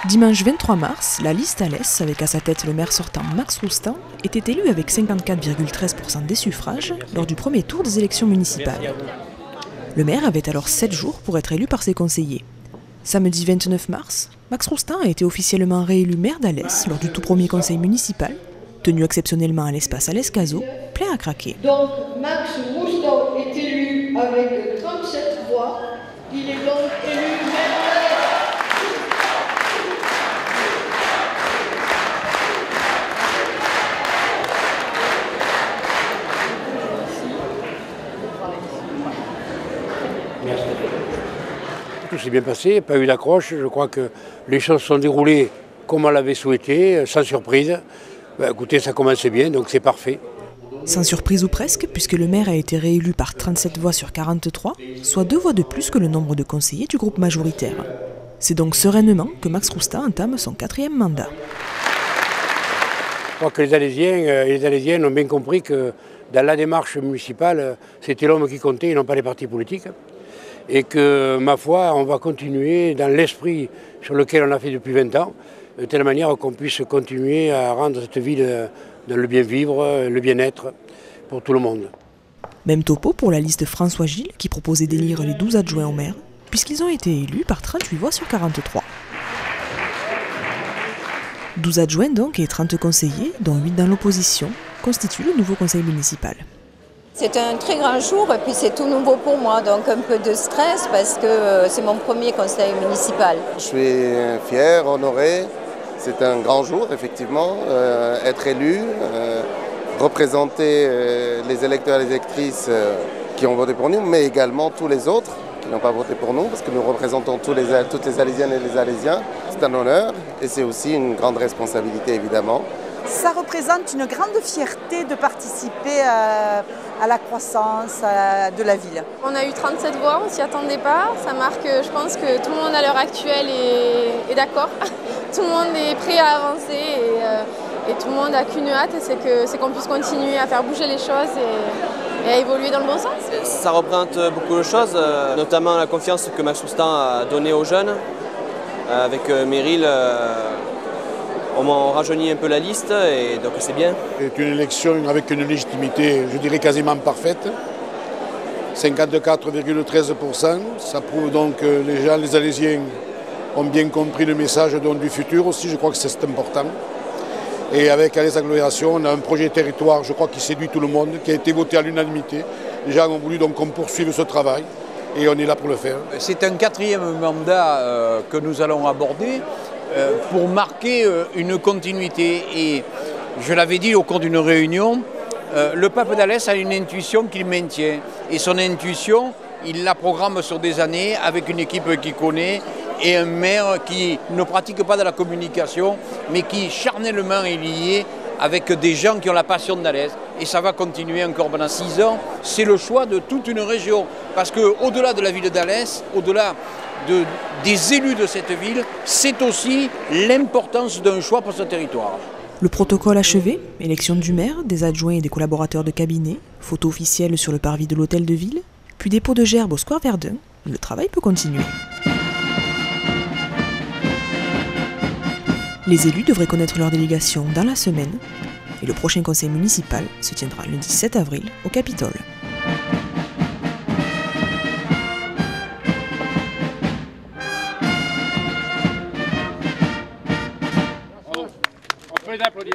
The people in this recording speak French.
Dimanche 23 mars, la liste Alès, avec à sa tête le maire sortant Max Roustan, était élu avec 54,13% des suffrages lors du premier tour des élections municipales. Le maire avait alors 7 jours pour être élu par ses conseillers. Samedi 29 mars, Max Roustan a été officiellement réélu maire d'Alès lors du tout premier conseil municipal, tenu exceptionnellement à l'espace Alès-Cazaux, plein à craquer. Donc Max Roustan est élu avec 37 voix. Il est donc élu maire d'Alès. Tout s'est bien passé, pas eu d'accroche. Je crois que les choses se sont déroulées comme on l'avait souhaité, sans surprise. Écoutez, ça commençait bien, donc c'est parfait. Sans surprise ou presque, puisque le maire a été réélu par 37 voix sur 43, soit 2 voix de plus que le nombre de conseillers du groupe majoritaire. C'est donc sereinement que Max Roustan entame son 4e mandat. Je crois que les Alésiens et les Alésiennes ont bien compris que dans la démarche municipale, c'était l'homme qui comptait et non pas les partis politiques. Et que, ma foi, on va continuer dans l'esprit sur lequel on a fait depuis 20 ans, de telle manière qu'on puisse continuer à rendre cette ville dans le bien-vivre, le bien-être pour tout le monde. Même topo pour la liste François Gilles, qui proposait d'élire les 12 adjoints au maire, puisqu'ils ont été élus par 38 voix sur 43. 12 adjoints donc et 30 conseillers, dont 8 dans l'opposition, constituent le nouveau conseil municipal. C'est un très grand jour et puis c'est tout nouveau pour moi, donc un peu de stress parce que c'est mon premier conseil municipal. Je suis fier, honoré, c'est un grand jour effectivement, être élu, représenter les électeurs et les électrices qui ont voté pour nous, mais également tous les autres qui n'ont pas voté pour nous, parce que nous représentons toutes les Alésiennes et les Alésiens. C'est un honneur et c'est aussi une grande responsabilité évidemment. Ça représente une grande fierté de participer à la croissance de la ville. On a eu 37 voix, on ne s'y attendait pas. Ça marque, je pense que tout le monde à l'heure actuelle est d'accord. Tout le monde est prêt à avancer et tout le monde n'a qu'une hâte, c'est qu'on puisse continuer à faire bouger les choses et à évoluer dans le bon sens. Ça représente beaucoup de choses, notamment la confiance que Max Roustan a donnée aux jeunes. Avec Meryl, on rajeunit un peu la liste et donc c'est bien. C'est une élection avec une légitimité, je dirais, quasiment parfaite. 54,13%. Ça prouve donc que les gens, les Alésiens, ont bien compris le message du futur aussi. Je crois que c'est important. Et avec Alès Agglomération, on a un projet territoire, je crois, qui séduit tout le monde, qui a été voté à l'unanimité. Les gens ont voulu donc qu'on poursuive ce travail et on est là pour le faire. C'est un 4e mandat que nous allons aborder. Pour marquer une continuité. Et je l'avais dit au cours d'une réunion, le pape d'Alès a une intuition qu'il maintient. Et son intuition, il la programme sur des années avec une équipe qu'il connaît et un maire qui ne pratique pas de la communication, mais qui charnellement est lié avec des gens qui ont la passion d'Alès. Et ça va continuer encore pendant 6 ans. C'est le choix de toute une région. Parce qu'au-delà de la ville d'Alès, au-delà des élus de cette ville, c'est aussi l'importance d'un choix pour ce territoire. Le protocole achevé, élection du maire, des adjoints et des collaborateurs de cabinet, photo officielle sur le parvis de l'hôtel de ville, puis dépôt de gerbes au square Verdun, le travail peut continuer. Les élus devraient connaître leur délégation dans la semaine et le prochain conseil municipal se tiendra le 17 avril au Capitole. On peut l'applaudir.